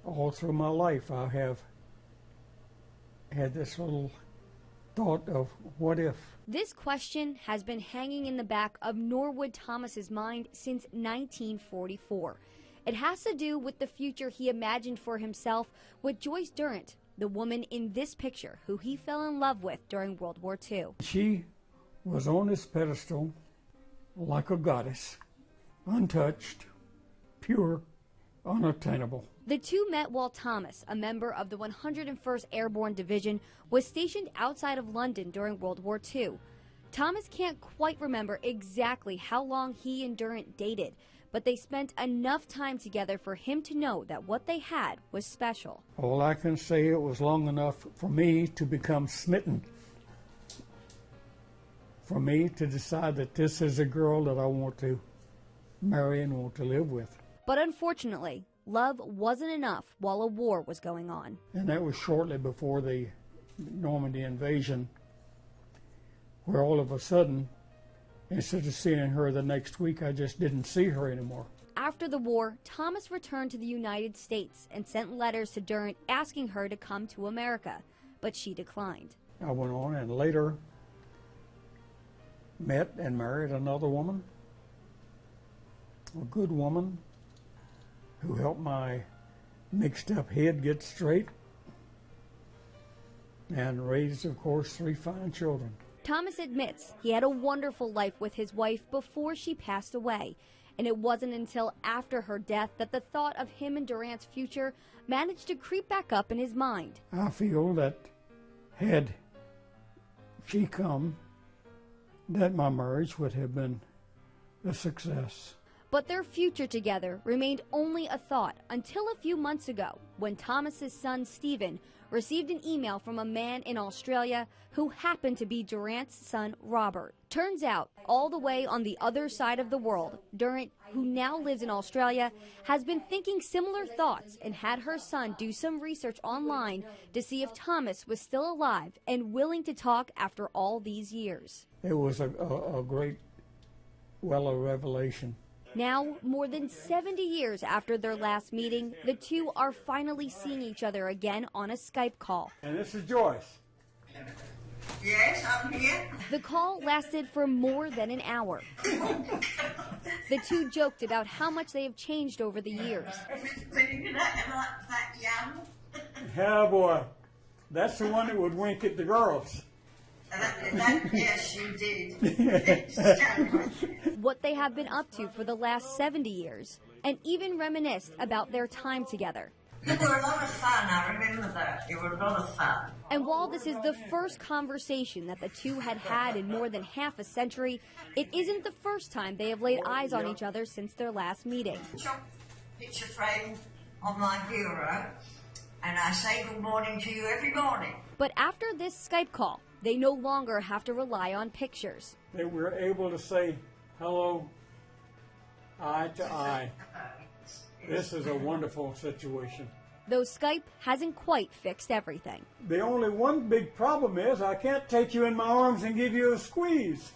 all through my life I have had this little thought of what if. This question has been hanging in the back of Norwood Thomas's mind since 1944. It has to do with the future he imagined for himself with Joyce Durant, the woman in this picture who he fell in love with during World War II. She was on this pedestal like a goddess, untouched, pure, unattainable. The two met while Thomas, a member of the 101st Airborne Division, was stationed outside of London during World War II. Thomas can't quite remember exactly how long he and Durant dated, but they spent enough time together for him to know that what they had was special. All I can say, it was long enough for me to become smitten, for me to decide that this is a girl that I want to marry and want to live with. But unfortunately, love wasn't enough while a war was going on. And that was shortly before the Normandy invasion, where all of a sudden, instead of seeing her the next week, I just didn't see her anymore. After the war, Thomas returned to the United States and sent letters to Durant asking her to come to America, but she declined. I went on and later met and married another woman, a good woman, who helped my mixed up head get straight, and raised, of course, 3 fine children. Thomas admits he had a wonderful life with his wife before she passed away, and it wasn't until after her death that the thought of him and Durant's future managed to creep back up in his mind. I feel that had she come, that my marriage would have been a success. But their future together remained only a thought until a few months ago when Thomas's son Stephen received an email from a man in Australia who happened to be Durant's son Robert. Turns out, all the way on the other side of the world, Durant, who now lives in Australia, has been thinking similar thoughts and had her son do some research online to see if Thomas was still alive and willing to talk after all these years. It was a great well of revelation. Now, more than 70 years after their last meeting, the two are finally seeing each other again on a Skype call. And this is Joyce. Yes, I'm here. The call lasted for more than an hour. The two joked about how much they have changed over the years. That young. Yeah, boy. That's the one that would wink at the girls. Yes, you did. What they have been up to for the last 70 years, and even reminisced about their time together. They were a lot of fun, I remember that. They were a lot of fun. And while this is the first conversation that the two had had in more than half a century, it isn't the first time they have laid eyes on each other since their last meeting. Picture frame on my bureau, and I say good morning to you every morning. But after this Skype call, they no longer have to rely on pictures. They were able to say hello, eye to eye. This is a wonderful situation. Though Skype hasn't quite fixed everything. The only one big problem is I can't take you in my arms and give you a squeeze.